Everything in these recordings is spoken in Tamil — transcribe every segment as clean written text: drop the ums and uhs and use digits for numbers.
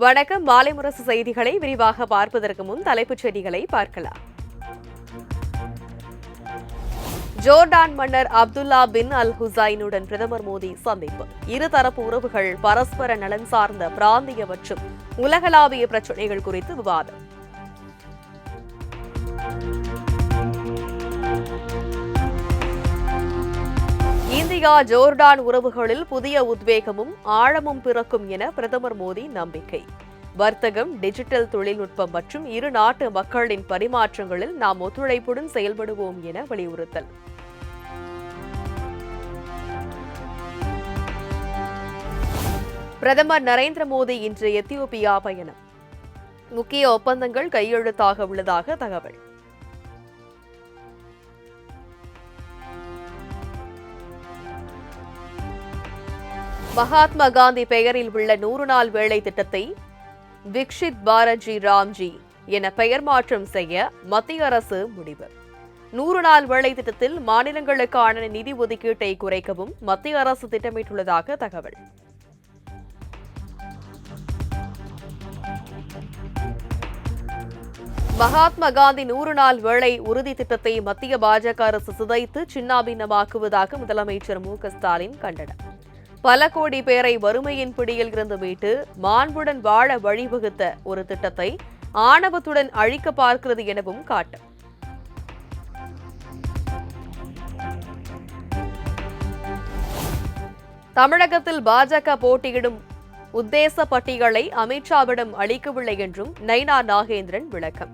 வணக்கம். மாலை முரசு செய்திகளை விரிவாக பார்ப்பதற்கு முன் தலைப்புச் செய்திகளை பார்க்கலாம். ஜோர்டான் மன்னர் அப்துல்லா பின் அல் ஹுசைனுடன் பிரதமர் மோடி சந்திப்பு. இருதரப்பு உறவுகள், பரஸ்பர நலன் சார்ந்த பிராந்திய மற்றும் உலகளாவிய பிரச்சினைகள் குறித்து விவாதம். இந்தியா ஜோர்டான் உறவுகளில் புதிய உத்வேகமும் ஆழமும் பிறக்கும் என பிரதமர் மோடி நம்பிக்கை. வர்த்தகம், டிஜிட்டல் தொழில்நுட்பம் மற்றும் இரு நாட்டு மக்களின் பரிமாற்றங்களில் நாம் ஒத்துழைப்புடன் செயல்படுவோம் என வலியுறுத்தல். பிரதமர் நரேந்திர மோடி இன்று எத்தியோப்பியா பயணம். முக்கிய ஒப்பந்தங்கள் கையெழுத்தாக உள்ளதாக தகவல். மகாத்மா காந்தி பெயரில் உள்ள 100 நாள் வேலை திட்டத்தை விக்ஷித் பாரத்ஜி ராம்ஜி என பெயர் மாற்றம் செய்ய மத்திய அரசு முடிவு. 100 நாள் வேலை திட்டத்தில் மாநிலங்களுக்கான நிதி ஒதுக்கீட்டை குறைக்கவும் மத்திய அரசு திட்டமிட்டுள்ளதாக தகவல். மகாத்மா காந்தி 100 நாள் வேலை உறுதி திட்டத்தை மத்திய பாஜக அரசு சிதைத்து சின்னாபின்னமாக்குவதாக முதலமைச்சர் மு.க.ஸ்டாலின் கண்டனம். பல கோடி பேரை வறுமையின் பிடியில் இருந்து மீட்டு மாண்புடன் வாழ வழிவகுத்த ஒரு திட்டத்தை ஆணவத்துடன் அழிக்க பார்க்கிறது எனவும் காட்டும். தமிழகத்தில் பாஜக போட்டியிடும் உத்தேச பட்டியலை அமித்ஷாவிடம் அளிக்கவில்லை என்றும் நைனா நாகேந்திரன் விளக்கம்.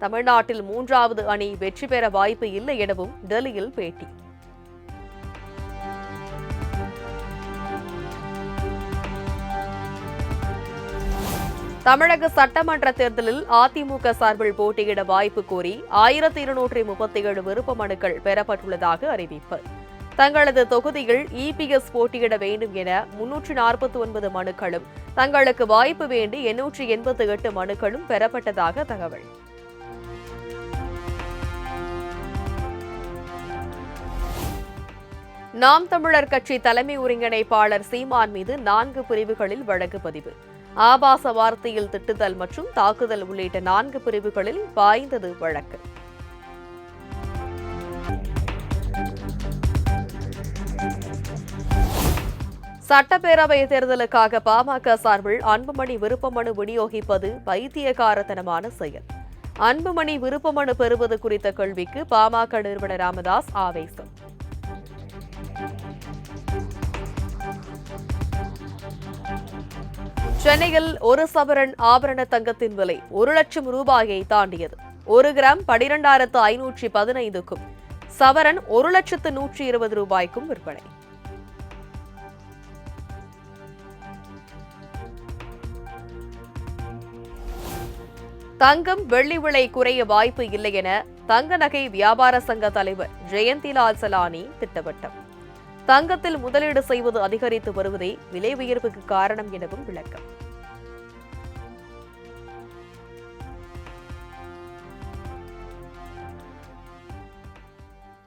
தமிழ்நாட்டில் 3வது அணி வெற்றி பெற வாய்ப்பு இல்லை எனவும் டெல்லியில் பேட்டி. தமிழக சட்டமன்ற தேர்தலில் அதிமுக சார்பில் போட்டியிட வாய்ப்பு கோரி 1237 விருப்ப மனுக்கள் பெறப்பட்டுள்ளதாக அறிவிப்பு. தங்களது தொகுதியில் இபிஎஸ் போட்டியிட வேண்டும் என 349 மனுக்களும், தங்களுக்கு வாய்ப்பு வேண்டி 888 மனுக்களும் பெறப்பட்டதாக தகவல். நாம் தமிழர் கட்சி தலைமை ஒருங்கிணைப்பாளர் சீமான் மீது 4 பிரிவுகளில் வழக்கு பதிவு. ஆபாச வார்த்தையில் திட்டுதல் மற்றும் தாக்குதல் உள்ளிட்ட 4 பிரிவுகளில் பாய்ந்தது வழக்கு. சட்டப்பேரவை தேர்தலுக்காக பாமக சார்பில் அன்புமணி விருப்பமனு விநியோகிப்பது பைத்தியக்காரத்தனமான செயல். அன்புமணி விருப்பமனு பெறுவது குறித்த கேள்விக்கு பாமக நிறுவனர் ராமதாஸ் ஆவேசம். சென்னையில் 1 சவரன் ஆபரண தங்கத்தின் விலை 1 லட்சம் ரூபாயை தாண்டியது. 1 கிராம் 12,515க்கும், சவரன் 1,120,000 ரூபாய்க்கும் விற்பனை. தங்கம், வெள்ளி விலை குறைய வாய்ப்பு இல்லை என தங்க நகை வியாபார சங்க தலைவர் ஜெயந்திலால் சலானி திட்டவட்டம். தங்கத்தில் முதலீடு செய்வது அதிகரித்து வருவதே விலை உயர்வுக்கு காரணம் எனவும் விளக்கம்.